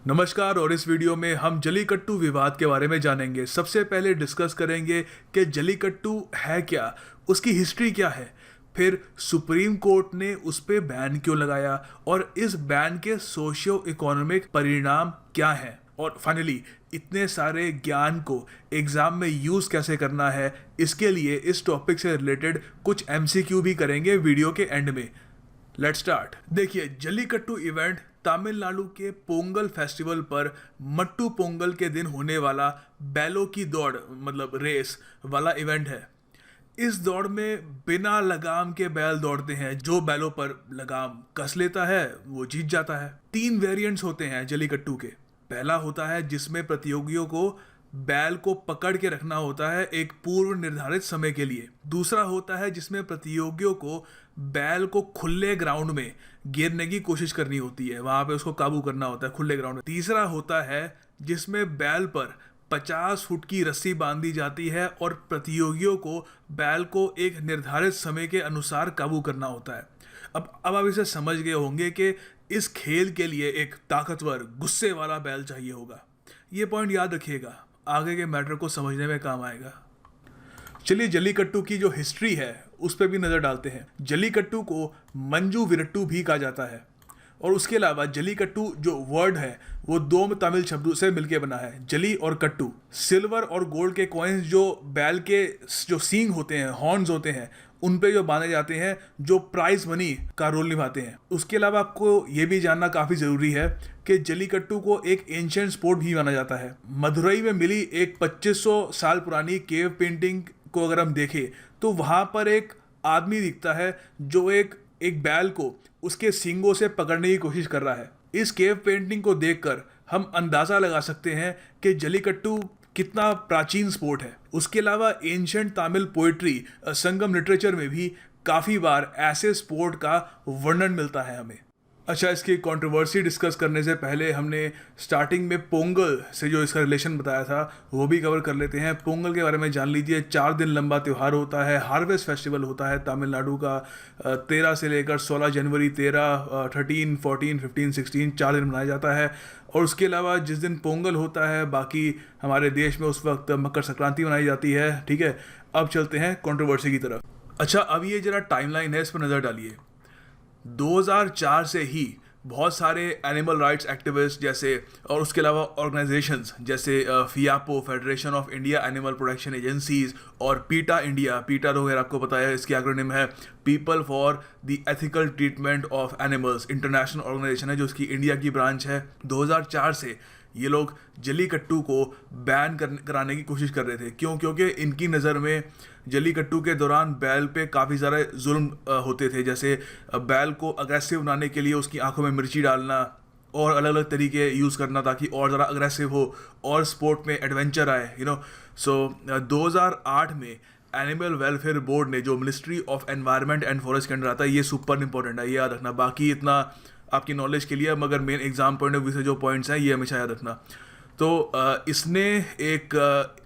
नमस्कार। और इस वीडियो में हम जल्लीकट्टू विवाद के बारे में जानेंगे। सबसे पहले डिस्कस करेंगे कि जल्लीकट्टू है क्या, उसकी हिस्ट्री क्या है, फिर सुप्रीम कोर्ट ने उस पर बैन क्यों लगाया और इस बैन के सोशियो इकोनॉमिक परिणाम क्या हैं, और फाइनली इतने सारे ज्ञान को एग्जाम में यूज़ कैसे करना है। इसके लिए इस टॉपिक से रिलेटेड कुछ एमसीक्यू भी करेंगे वीडियो के एंड में। Let's start. देखिए, जल्लीकट्टू इवेंट तमिलनाडु के पोंगल फेस्टिवल पर मट्टू पोंगल के दिन होने वाला बैलों की दौड़ मतलब रेस वाला इवेंट है। इस दौड़ में बिना लगाम के बैल दौड़ते हैं। जो बैलों पर लगाम कस लेता है वो जीत जाता है। 3 वेरिएंट्स होते हैं जल्लीकट्टू के। पहला होता है जिसमें प्रतियोगियों को बैल को पकड़ के रखना होता है एक पूर्व निर्धारित समय के लिए। दूसरा होता है जिसमें प्रतियोगियों को बैल को खुले ग्राउंड में गिरने की कोशिश करनी होती है, वहां पे उसको काबू करना होता है खुले ग्राउंड में। तीसरा होता है जिसमें बैल पर 50 फुट की रस्सी बांधी जाती है और प्रतियोगियों को बैल को एक निर्धारित समय के अनुसार काबू करना होता है। अब आप इसे समझ गए होंगे कि इस खेल के लिए एक ताकतवर गुस्से वाला बैल चाहिए होगा। ये पॉइंट याद रखिएगा, आगे के मैटर को समझने में काम आएगा। चलिए, जल्लीकट्टू की जो हिस्ट्री है उस पर भी नज़र डालते हैं। जल्लीकट्टू को मंजू विरट्टू भी कहा जाता है, और उसके अलावा जल्लीकट्टू जो वर्ड है वो 2 तमिल शब्दों से मिलकर बना है, जली और कट्टू। सिल्वर और गोल्ड के कॉइन्स जो बैल के जो सींग होते हैं, हॉर्न्स होते हैं, उन पे जो बांधे जाते हैं, जो प्राइज मनी का रोल निभाते हैं। उसके अलावा आपको ये भी जानना काफ़ी ज़रूरी है कि जल्लीकट्टू को एक एंशिएंट स्पोर्ट भी माना जाता है। मदुरई में मिली एक 2500 साल पुरानी केव पेंटिंग को अगर हम देखें तो वहाँ पर एक आदमी दिखता है जो एक बैल को उसके सींगों से पकड़ने की कोशिश कर रहा है। इस केव पेंटिंग को देखकर हम अंदाज़ा लगा सकते हैं कि जल्लीकट्टू कितना प्राचीन स्पोर्ट है। उसके अलावा एंशिएंट तमिल पोइट्री संगम लिटरेचर में भी काफ़ी बार ऐसे स्पोर्ट का वर्णन मिलता है हमें। अच्छा, इसकी कंट्रोवर्सी डिस्कस करने से पहले हमने स्टार्टिंग में पोंगल से जो इसका रिलेशन बताया था वो भी कवर कर लेते हैं। पोंगल के बारे में जान लीजिए। 4 दिन लंबा त्यौहार होता है, हार्वेस्ट फेस्टिवल होता है तमिलनाडु का। 13 से लेकर 16 जनवरी, 13, 13, 14, 15, 16 4 दिन मनाया जाता है। और उसके अलावा जिस दिन पोंगल होता है, बाकी हमारे देश में उस वक्त मकर संक्रांति मनाई जाती है। ठीक है, अब चलते हैं कंट्रोवर्सी की तरफ। अच्छा, अब ये जरा टाइमलाइन है, इस पर नज़र डालिए। 2004 से ही बहुत सारे एनिमल राइट्स एक्टिविस्ट जैसे, और उसके अलावा ऑर्गेनाइजेशंस जैसे FIAPO, federation of India animal protection agencies, और पीटा इंडिया, पीटा तो खैर आपको पता है इसकी एक्रोनिम है people for the ethical treatment of animals, international organisation है जो उसकी इंडिया की ब्रांच है। 2004 से ये लोग जल्लीकट्टू को बैन कराने की कोशिश कर रहे थे। क्यों? क्योंकि इनकी नज़र में जल्लीकट्टू के दौरान बैल पे काफ़ी सारे जुल्म होते थे। जैसे बैल को अग्रेसिव बनाने के लिए उसकी आंखों में मिर्ची डालना और अलग अलग तरीके यूज़ करना ताकि और ज़रा अग्रेसिव हो और स्पोर्ट में एडवेंचर आए, सो 2008 में एनिमल वेलफेयर बोर्ड ने, जो ministry of environment and forest के अंडर आता है, ये सुपर इंपॉर्टेंट है, ये याद रखना। बाकी इतना आपकी नॉलेज के लिए, मगर main exam point of view से जो पॉइंट्स हैं ये हमेशा याद रखना। तो इसने एक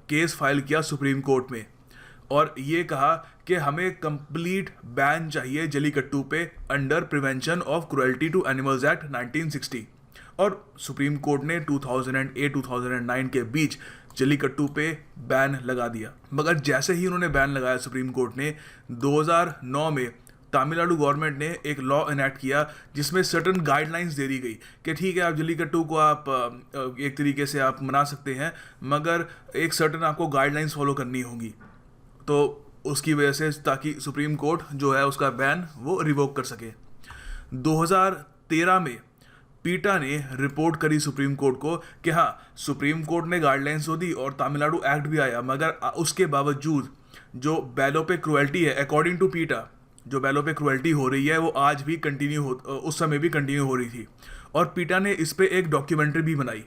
केस फाइल किया सुप्रीम कोर्ट में और ये कहा कि हमें कंप्लीट बैन चाहिए जल्लीकट्टू पे under prevention of cruelty to animals act 1960। और सुप्रीम कोर्ट ने 2008-2009 के बीच जल्लीकट्टू पे बैन लगा दिया। मगर जैसे ही उन्होंने बैन लगाया सुप्रीम कोर्ट ने, 2009 में तमिलनाडु गवर्नमेंट ने एक लॉ इनैक्ट किया जिसमें सर्टन गाइडलाइंस दे दी गई कि ठीक है, आप जल्लीकट्टू को आप एक तरीके से आप मना सकते हैं, मगर एक सर्टन आपको गाइडलाइंस फॉलो करनी होगी। तो उसकी वजह से, ताकि सुप्रीम कोर्ट जो है उसका बैन वो रिवोक कर सके। 2013 में पीटा ने रिपोर्ट करी सुप्रीम कोर्ट को कि हाँ, सुप्रीम कोर्ट ने गाइडलाइंस तो दी और तमिलनाडु एक्ट भी आया, मगर उसके बावजूद जो बैलों पे क्रुएल्टी है, अकॉर्डिंग टू पीटा, जो बैलों पे क्रुएल्टी हो रही है वो आज भी कंटिन्यू उस समय भी कंटिन्यू हो रही थी। और पीटा ने इस पे एक डॉक्यूमेंट्री भी बनाई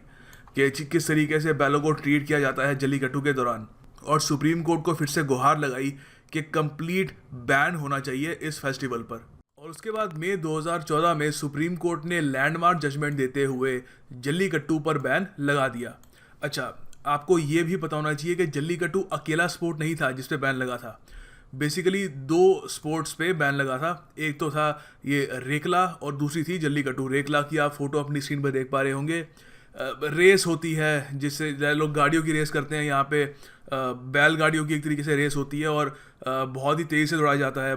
कि किस तरीके से बैलों को ट्रीट किया जाता है जल्लीकट्टू के दौरान। और सुप्रीम कोर्ट को फिर से गुहार लगाई कि कंप्लीट बैन होना चाहिए इस फेस्टिवल पर। और उसके बाद मई 2014 में सुप्रीम कोर्ट ने लैंडमार्क जजमेंट देते हुए जल्लीकट्टू पर बैन लगा दिया। अच्छा, आपको ये भी पता होना चाहिए कि जल्लीकट्टू अकेला स्पोर्ट नहीं था जिस पे बैन लगा था। बेसिकली 2 स्पोर्ट्स पे बैन लगा था। एक तो था ये रेकला और दूसरी थी जल्लीकट्टू। रेकला की आप फोटो अपनी स्क्रीन पर देख पा रहे होंगे। रेस होती है जिससे लोग गाड़ियों की रेस करते हैं यहाँ पे, बैलगाड़ियों की एक तरीके से रेस होती है और बहुत ही तेज़ी से दौड़ाया जाता है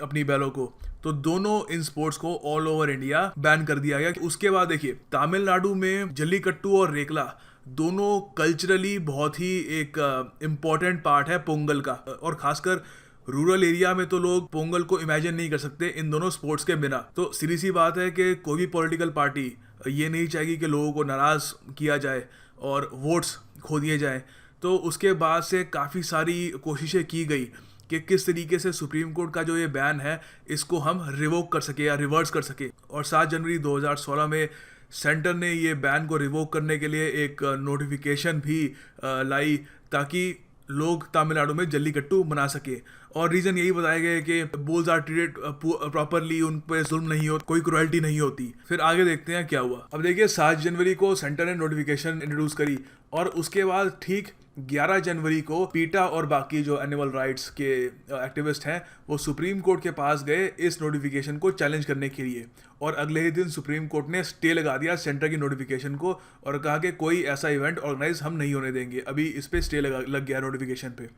अपनी बैलों को। तो दोनों इन स्पोर्ट्स को ऑल ओवर इंडिया बैन कर दिया गया। उसके बाद देखिए तमिलनाडु में जल्लीकट्टू और रेकला दोनों कल्चरली बहुत ही एक इम्पॉर्टेंट पार्ट है पोंगल का, और खासकर रूरल एरिया में तो लोग पोंगल को इमेजिन नहीं कर सकते इन दोनों स्पोर्ट्स के बिना। तो सीधी सी बात है कि कोई भी पॉलिटिकल पार्टी ये नहीं चाहेगी कि लोगों को नाराज़ किया जाए और वोट्स खो दिए जाएं। तो उसके बाद से काफ़ी सारी कोशिशें की गई कि किस तरीके से सुप्रीम कोर्ट का जो ये बैन है इसको हम रिवोक कर सके या रिवर्स कर सके। और 7 जनवरी 2016 में सेंटर ने ये बैन को रिवोक करने के लिए एक नोटिफिकेशन भी लाई ताकि लोग तमिलनाडु में जल्लीकट्टू मना सके। और रीज़न यही बताया गया कि बुल्स आर ट्रीटेड प्रॉपरली, उन पर जुल्म नहीं होता, कोई क्रुएल्टी नहीं होती। फिर आगे देखते हैं क्या हुआ। अब देखिए 7 जनवरी को सेंटर ने नोटिफिकेशन इंट्रोड्यूस करी और उसके बाद ठीक 11 जनवरी को पीटा और बाकी जो एनिमल राइट्स के एक्टिविस्ट हैं वो सुप्रीम कोर्ट के पास गए इस नोटिफिकेशन को चैलेंज करने के लिए। और अगले ही दिन सुप्रीम कोर्ट ने स्टे लगा दिया सेंटर की नोटिफिकेशन को और कहा कि कोई ऐसा इवेंट ऑर्गेनाइज हम नहीं होने देंगे। अभी इस पर स्टे लग गया नोटिफिकेशन पे।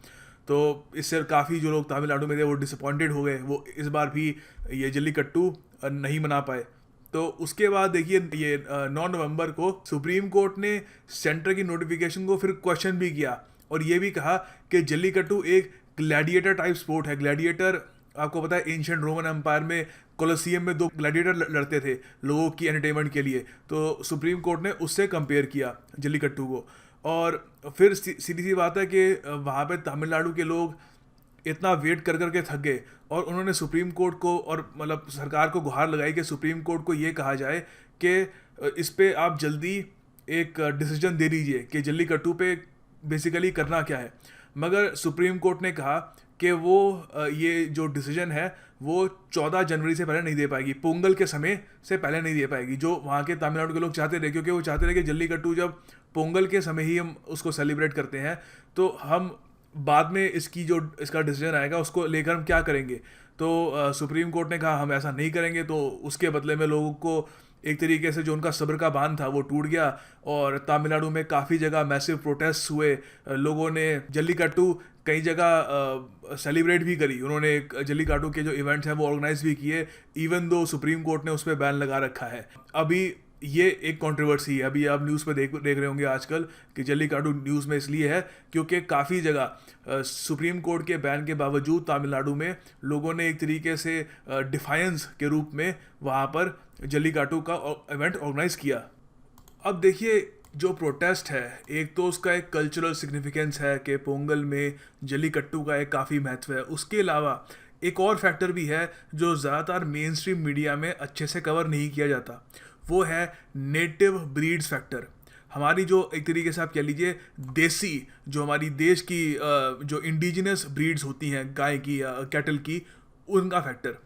तो इससे काफ़ी जो लोग तमिलनाडु में थे वो डिसअपॉइंटेड हो गए, वो इस बार भी ये जल्लीकट्टू नहीं मना पाए। तो उसके बाद देखिए ये 9 नवंबर को सुप्रीम कोर्ट ने सेंटर की नोटिफिकेशन को फिर क्वेश्चन भी किया और ये भी कहा कि जल्लीकट्टू एक ग्लैडिएटर टाइप स्पोर्ट है। ग्लैडिएटर आपको पता है एंशिएंट रोमन एम्पायर में कोलोसियम में 2 ग्लैडिएटर लड़ते थे लोगों की एंटरटेनमेंट के लिए। तो सुप्रीम कोर्ट ने उससे कंपेयर किया जल्लीकट्टू को। और फिर सीधी सी बात है कि वहाँ पे तमिलनाडु के लोग इतना वेट कर करके थक गए और उन्होंने सुप्रीम कोर्ट को और मतलब सरकार को गुहार लगाई कि सुप्रीम कोर्ट को ये कहा जाए कि इस पे आप जल्दी एक डिसीजन दे दीजिए कि जल्लीकट्टू पे बेसिकली करना क्या है। मगर सुप्रीम कोर्ट ने कहा कि वो ये जो डिसीजन है वो 14 जनवरी से पहले नहीं दे पाएगी, पोंगल के समय से पहले नहीं दे पाएगी, जो वहाँ के तमिलनाडु के लोग चाहते थे। क्योंकि वो चाहते थे कि जल्लीकट्टू जब पोंगल के समय ही हम उसको सेलिब्रेट करते हैं तो हम बाद में इसका डिसीजन आएगा उसको लेकर हम क्या करेंगे। तो सुप्रीम कोर्ट ने कहा हम ऐसा नहीं करेंगे। तो उसके बदले में लोगों को एक तरीके से जो उनका सब्र का बांध था वो टूट गया और तमिलनाडु में काफ़ी जगह मैसिव प्रोटेस्ट हुए। लोगों ने जल्लीकट्टू कई जगह सेलिब्रेट भी करी, उन्होंने जल्लीकट्टू के जो इवेंट्स हैं वो ऑर्गेनाइज भी किए, इवन दो सुप्रीम कोर्ट ने उस पर बैन लगा रखा है। अभी ये एक कंट्रोवर्सी है, अभी आप न्यूज़ पे देख रहे होंगे आजकल कि जल्लीकट्टू न्यूज़ में इसलिए है क्योंकि काफ़ी जगह सुप्रीम कोर्ट के बैन के बावजूद तमिलनाडु में लोगों ने एक तरीके से डिफायंस के रूप में वहाँ पर जल्लीकट्टू का इवेंट ऑर्गेनाइज किया। अब देखिए जो प्रोटेस्ट है एक तो उसका एक कल्चरल सिग्निफिकेंस है कि पोंगल में जल्लीकट्टू का एक काफ़ी महत्व है। उसके अलावा एक और फैक्टर भी है जो ज़्यादातर मेन स्ट्रीम मीडिया में अच्छे से कवर नहीं किया जाता, वो है नेटिव ब्रीड्स फैक्टर। हमारी जो एक तरीके से आप कह लीजिए देसी जो हमारी देश की जो इंडिजिनस ब्रीड्स होती हैं गाय की या कैटल की, उनका फैक्टर।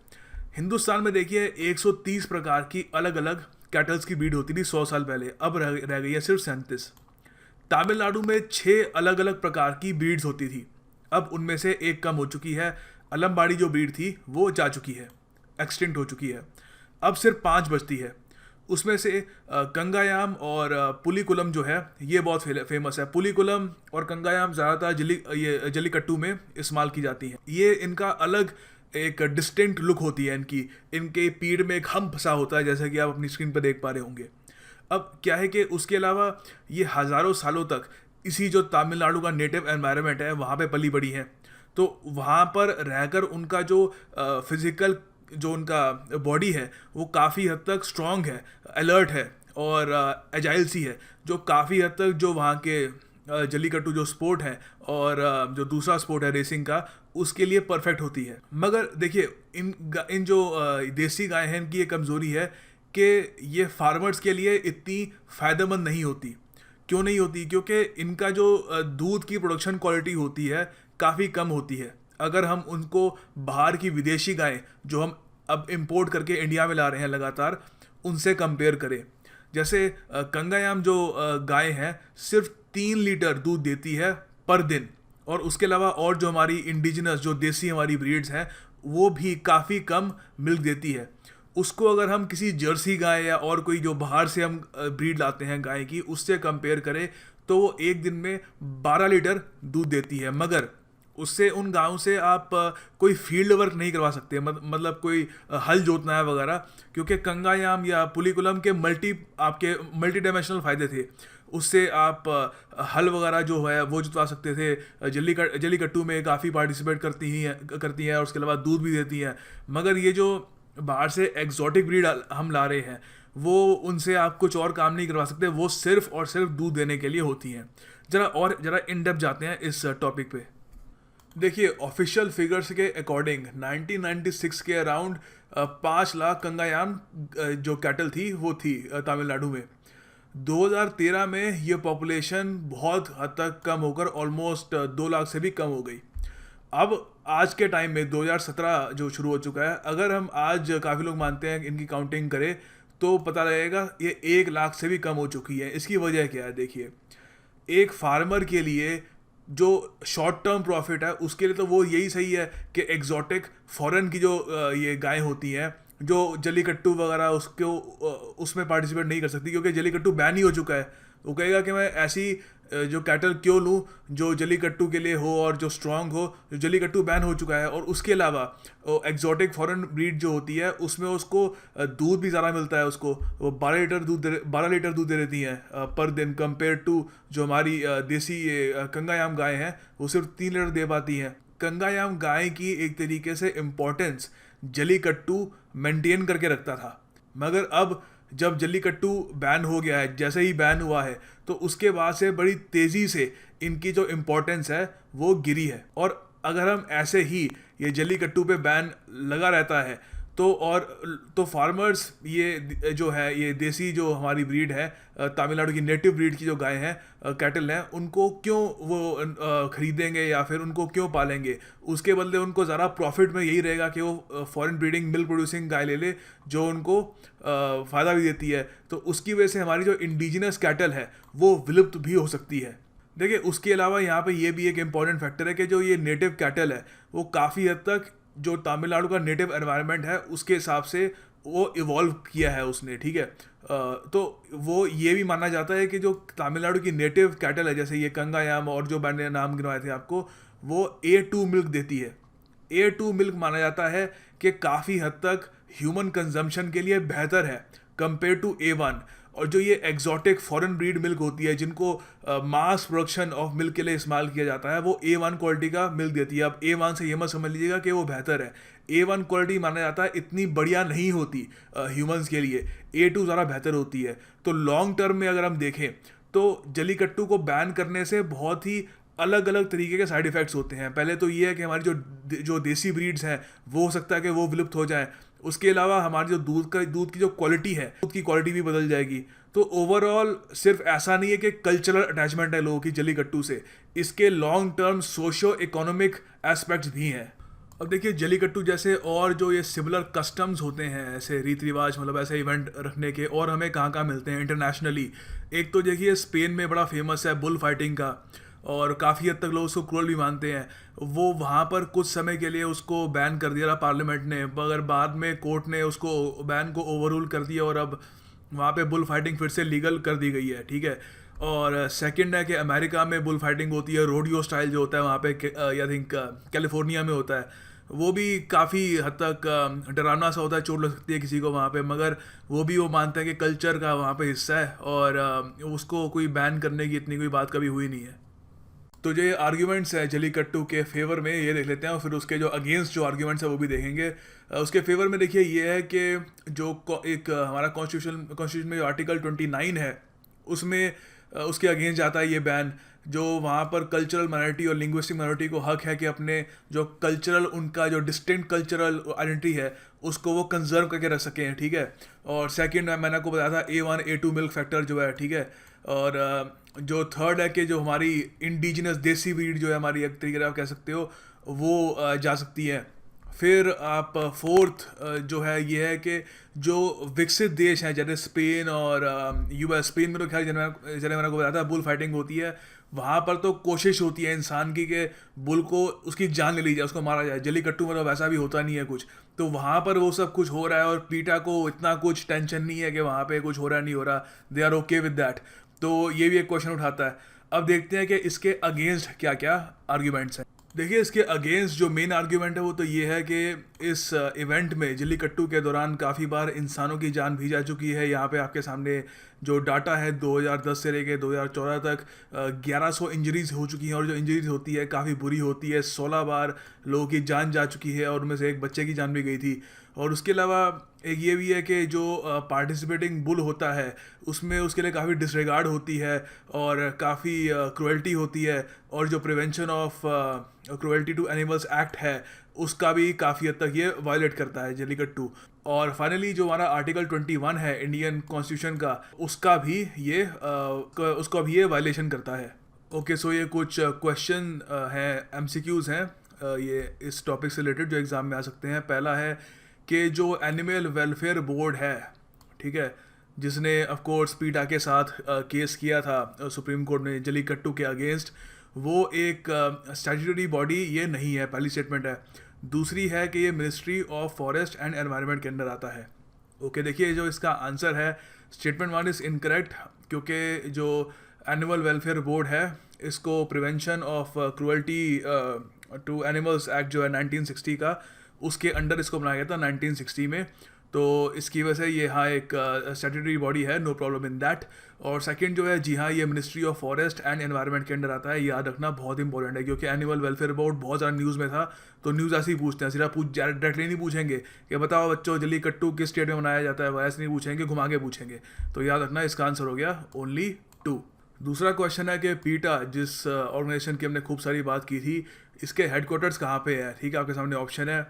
हिंदुस्तान में देखिए 130 प्रकार की अलग अलग कैटल्स की ब्रीड होती थी 100 साल पहले, अब रह गई है सिर्फ 37। तमिलनाडु में 6 अलग अलग प्रकार की ब्रीड्स होती थी, अब उनमें से एक कम हो चुकी है। अलंबाड़ी जो ब्रीड थी वो जा चुकी है, एक्सटिंक्ट हो चुकी है, अब सिर्फ 5 बचती है। उसमें से कंगायाम और पुलिकुलम जो है ये बहुत फेमस है। पुलिकुलम और कंगायाम ज़्यादातर जल्लीकट्टू में इस्तेमाल की जाती हैं। ये इनका अलग एक डिस्टिंक्ट लुक होती है इनके पीठ में एक हम्प फंसा होता है जैसा कि आप अपनी स्क्रीन पर देख पा रहे होंगे। अब क्या है कि उसके अलावा ये हज़ारों सालों तक इसी जो तमिलनाडु का नेटिव एनवायरनमेंट है वहाँ पे पली बड़ी हैं, तो वहाँ पर रहकर उनका जो फिज़िकल जो उनका बॉडी है वो काफ़ी हद तक स्ट्रॉन्ग है, अलर्ट है और एजाइल सी है, जो काफ़ी हद तक जो वहाँ के जल्लीकट्टू जो स्पोर्ट है और जो दूसरा स्पोर्ट है रेसिंग का उसके लिए परफेक्ट होती है। मगर देखिए इन जो देसी गाय हैं इनकी ये कमज़ोरी है कि ये फार्मर्स के लिए इतनी फ़ायदेमंद नहीं होती। क्यों नहीं होती? क्योंकि इनका जो दूध की प्रोडक्शन क्वालिटी होती है काफ़ी कम होती है। अगर हम उनको बाहर की विदेशी गायें जो हम अब इंपोर्ट करके इंडिया में ला रहे हैं लगातार, उनसे कंपेयर करें, जैसे कंगायाम जो गाय हैं सिर्फ 3 लीटर दूध देती है पर दिन, और उसके अलावा और जो हमारी इंडिजिनस जो देसी हमारी ब्रीड्स हैं वो भी काफ़ी कम मिल्क देती है। उसको अगर हम किसी जर्सी गाय या और कोई जो बाहर से हम ब्रीड लाते हैं गाय की, उससे कंपेयर करें तो वो एक दिन में 12 लीटर दूध देती है। मगर उससे उन गायों से आप कोई फील्ड वर्क नहीं करवा सकते, मतलब कोई हल जोतना है वगैरह, क्योंकि कंगायाम या पुलिकुलम के मल्टी डायमेंशनल फ़ायदे थे। उससे आप हल वगैरह जो है वो जुतवा सकते थे। जल्लीकट्टू में काफ़ी पार्टिसिपेट करती हैं और उसके अलावा दूध भी देती हैं। मगर ये जो बाहर से एग्जॉटिक ब्रीड हम ला रहे हैं, वो उनसे आप कुछ और काम नहीं करवा सकते, वो सिर्फ और सिर्फ दूध देने के लिए होती हैं। ज़रा इन डेप्थ जाते हैं इस टॉपिक पे। देखिए, ऑफिशियल फिगर्स के अकॉर्डिंग 1996 के अराउंड 5 लाख कंगायाम जो कैटल थी वो थी तमिलनाडु में। 2013 में ये पॉपुलेशन बहुत हद तक कम होकर ऑलमोस्ट 2 लाख से भी कम हो गई। अब आज के टाइम में 2017 जो शुरू हो चुका है, अगर हम आज काफ़ी लोग मानते हैं इनकी काउंटिंग करें तो पता लगेगा ये 1 लाख से भी कम हो चुकी है। इसकी वजह क्या है? देखिए, एक फार्मर के लिए जो शॉर्ट टर्म प्रॉफिट है उसके लिए तो वो यही सही है कि एग्जॉटिक फॉरेन की जो ये गायें होती हैं जो जल्लीकट्टू वगैरह उसमें पार्टिसिपेट नहीं कर सकती, क्योंकि जल्लीकट्टू बैन ही हो चुका है। वो कहेगा कि मैं ऐसी जो कैटल क्यों लूँ जो जल्लीकट्टू के लिए हो और जो स्ट्रांग हो, जो जल्लीकट्टू बैन हो चुका है। और उसके अलावा एग्जॉटिक फॉरेन ब्रीड जो होती है उसमें उसको दूध भी ज़्यादा मिलता है। उसको वो 12 लीटर दूध दे देती हैं पर दिन, कंपेयर टू जो हमारी देसी कंगायाम गाय हैं वो सिर्फ 3 लीटर दे पाती हैं। कंगायाम गाय की एक तरीके से इम्पोर्टेंस जल्लीकट्टू मेंटेन करके रखता था। मगर अब जब जल्लीकट्टू बैन हो गया है, जैसे ही बैन हुआ है, तो उसके बाद से बड़ी तेज़ी से इनकी जो इम्पोर्टेंस है वो गिरी है। और अगर हम ऐसे ही ये जल्लीकट्टू पे बैन लगा रहता है तो फार्मर्स ये जो है ये देसी जो हमारी ब्रीड है तमिलनाडु की नेटिव ब्रीड की जो गाय हैं कैटल हैं, उनको क्यों वो खरीदेंगे या फिर उनको क्यों पालेंगे? उसके बदले उनको ज़रा प्रॉफिट में यही रहेगा कि वो फॉरेन ब्रीडिंग मिल्क प्रोड्यूसिंग गाय ले ले जो उनको फ़ायदा भी देती है। तो उसकी वजह से हमारी जो इंडिजिनस कैटल है वो विलुप्त भी हो सकती है। देखिए, उसके अलावा यहाँ पे ये भी एक इम्पॉर्टेंट फैक्टर है कि जो ये नेटिव कैटल है वो काफ़ी हद तक जो तमिलनाडु का नेटिव एनवायरनमेंट है उसके हिसाब से वो इवॉल्व किया है उसने, ठीक है। तो वो ये भी माना जाता है कि जो तमिलनाडु की नेटिव कैटल है, जैसे ये कंगायाम और जो मैंने नाम गिनवाए थे आपको, वो A2 मिल्क देती है। A2 मिल्क माना जाता है कि काफ़ी हद तक ह्यूमन कंजम्पशन के लिए बेहतर है कंपेयर टू A1। और जो ये एग्जॉटिक फॉरेन ब्रीड मिल्क होती है जिनको मास प्रोडक्शन ऑफ मिल्क के लिए इस्तेमाल किया जाता है, वो A1 क्वालिटी का मिल्क देती है। अब A1 से ये मत समझ लीजिएगा कि वो बेहतर है। A1 क्वालिटी माना जाता है इतनी बढ़िया नहीं होती ह्यूमंस के लिए, A2 ज़्यादा बेहतर होती है। तो लॉन्ग टर्म में अगर हम देखें तो जल्लीकट्टू को बैन करने से बहुत ही अलग अलग तरीके के साइड इफ़ेक्ट्स होते हैं। पहले तो ये है कि हमारी जो देसी ब्रीड्स हैं वो हो सकता है कि वो विलुप्त हो जाएं। उसके अलावा हमारी जो दूध की जो क्वालिटी है, दूध की क्वालिटी भी बदल जाएगी। तो ओवरऑल सिर्फ ऐसा नहीं है कि कल्चरल अटैचमेंट है लोगों की जल्लीकट्टू से, इसके long term socio economic aspects भी हैं। अब देखिए, जल्लीकट्टू जैसे और जो ये सिमिलर कस्टम्स होते हैं, ऐसे रीति रिवाज, मतलब ऐसे इवेंट रखने के, और हमें कहाँ कहाँ मिलते हैं इंटरनेशनली। एक तो देखिए स्पेन में बड़ा फेमस है बुल फाइटिंग का, और काफ़ी हद तक लोग उसको क्रूअल भी मानते हैं। वो वहाँ पर कुछ समय के लिए उसको बैन कर दिया था पार्लियामेंट ने, मगर बाद में कोर्ट ने उसको बैन को ओवररूल कर दिया और अब वहाँ पे बुल फाइटिंग फिर से लीगल कर दी गई है, ठीक है। और सेकंड है कि अमेरिका में बुल फाइटिंग होती है, रोडियो स्टाइल जो होता है वहाँ पे, आई थिंक कैलिफोर्निया में होता है। वो भी काफ़ी हद तक डरावना सा होता है, चोट लग सकती है किसी को वहाँ पे, मगर वो भी वो मानते हैं कि कल्चर का वहाँ पे हिस्सा है और उसको कोई बैन करने की इतनी कोई बात कभी हुई नहीं है। तो जो ये आर्ग्यूमेंट्स हैं जल्लीकट्टू के फेवर में, ये देख लेते हैं, और फिर उसके जो अगेंस्ट जो आर्ग्यूमेंट्स हैं वो भी देखेंगे। उसके फेवर में देखिए ये है कि जो एक हमारा कॉन्स्टिट्यूशन में जो आर्टिकल 29 है उसमें उसके अगेंस्ट जाता है ये बैन। जो वहाँ पर कल्चरल माइनॉरिटी और लिंग्विस्टिक माइनॉरिटी को हक है कि अपने जो कल्चरल, उनका जो डिस्टिंक्ट कल्चरल आइडेंटिटी है उसको वो कंजर्व करके रख सकें, ठीक है। और सेकंड मैंने आपको बताया था A1 A2 मिल्क फैक्टर जो है, ठीक है। और जो थर्ड है कि जो हमारी इंडिजिनस देसी ब्रीड जो है हमारी, एक तरीके से आप कह सकते हो, वो जा सकती है। फिर आप फोर्थ जो है ये है कि जो विकसित देश हैं जैसे स्पेन और यूएस, स्पेन में तो खैर जैसे मैंने को बताया था बुल फाइटिंग होती है, वहाँ पर तो कोशिश होती है इंसान की कि बुल को उसकी जान ले ली जाए, उसको मारा जाए। जलीकट्टू में तो वैसा भी होता नहीं है कुछ, तो वहाँ पर वो सब कुछ हो रहा है और पीटा को इतना कुछ टेंशन नहीं है कि वहाँ पे कुछ हो रहा नहीं हो रहा, they are okay with that. तो ये भी एक क्वेश्चन उठाता है। अब देखते हैं कि इसके अगेंस्ट क्या क्या आर्ग्यूमेंट्स हैं। देखिए इसके अगेंस्ट जो मेन आर्ग्यूमेंट है वो तो ये है कि इस इवेंट में जल्लीकट्टू के दौरान काफ़ी बार इंसानों की जान भी जा चुकी है। यहाँ पे आपके सामने जो डाटा है 2010 से लेके 2014 तक 1100 इंजरीज हो चुकी हैं, और जो इंजरीज होती है काफ़ी बुरी होती है। 16 बार लोगों की जान जा चुकी है और उनमें से एक बच्चे की जान भी गई थी। और उसके अलावा एक ये भी है कि जो पार्टिसिपेटिंग बुल होता है उसमें उसके लिए काफ़ी डिसरिगार्ड होती है और काफ़ी क्रुएल्टी होती है, और जो prevention of cruelty to animals act है उसका भी काफ़ी हद तक ये वायलेट करता है जल्लीकट्टू। और फाइनली जो हमारा आर्टिकल 21 है इंडियन कॉन्स्टिट्यूशन का, उसका भी ये उसका भी ये वायलेशन करता है। ओके, सो ये कुछ क्वेश्चन हैं, एमसीक्यूज़ हैं ये इस टॉपिक से रिलेटेड जो एग्ज़ाम में आ सकते हैं। पहला है कि जो एनिमल वेलफेयर बोर्ड है, ठीक है, जिसने ऑफ कोर्स पीटा के साथ केस किया था सुप्रीम कोर्ट में जलीकट्टू के अगेंस्ट, वो एक स्टैट्यूटरी बॉडी ये नहीं है, पहली स्टेटमेंट है। दूसरी है कि ये ministry of forest and environment के अंदर आता है। ओके, देखिए जो इसका आंसर है स्टेटमेंट 1 इज़ इनकरेक्ट, क्योंकि जो एनिमल वेलफेयर बोर्ड है इसको prevention of cruelty to animals act जो है 1960 का, उसके अंडर इसको बनाया गया था 1960 में। तो इसकी वजह से ये हाँ एक स्टैट्यूटरी बॉडी है, नो प्रॉब्लम इन दैट। और सेकंड जो है, जी हाँ, ये ministry of forest and environment के अंडर आता है। याद रखना बहुत इंपॉर्टेंट है, क्योंकि एनिमल वेलफेयर बोर्ड बहुत ज़्यादा न्यूज़ में था। तो न्यूज़ ऐसे ही पूछते हैं, सिर्फ डायरेक्टली नहीं पूछेंगे कि बताओ बच्चों जल्लीकट्टू किस स्टेट में मनाया जाता है, वैसे नहीं पूछेंगे, घुमा के पूछेंगे। तो याद रखना इसका आंसर हो गया ओनली 2। दूसरा क्वेश्चन है कि पीटा जिस ऑर्गेनाइजेशन की हमने खूब सारी बात की थी, इसके हेडक्वार्टर्स कहाँ पे है। ठीक है, आपके सामने ऑप्शन है।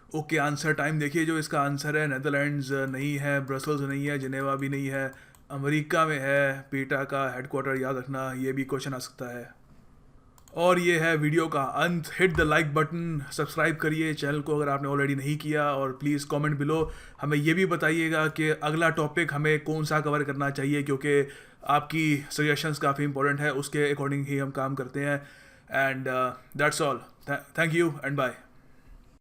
ओके, आंसर टाइम देखिए। जो इसका आंसर है नेदरलैंड्स नहीं है, ब्रसल्स नहीं है, जिनेवा भी नहीं है, अमेरिका में है पीटा का हेडक्वार्टर। याद रखना ये भी क्वेश्चन आ सकता है। और ये है वीडियो का अंत। Hit the like button, subscribe करिए चैनल को अगर आपने ऑलरेडी नहीं किया, और प्लीज़ कमेंट बिलो हमें ये भी बताइएगा कि अगला टॉपिक हमें कौन सा कवर करना चाहिए, क्योंकि आपकी सजेशंस काफ़ी इंपॉर्टेंट है, उसके अकॉर्डिंग ही हम काम करते हैं। And that's all, thank you and bye.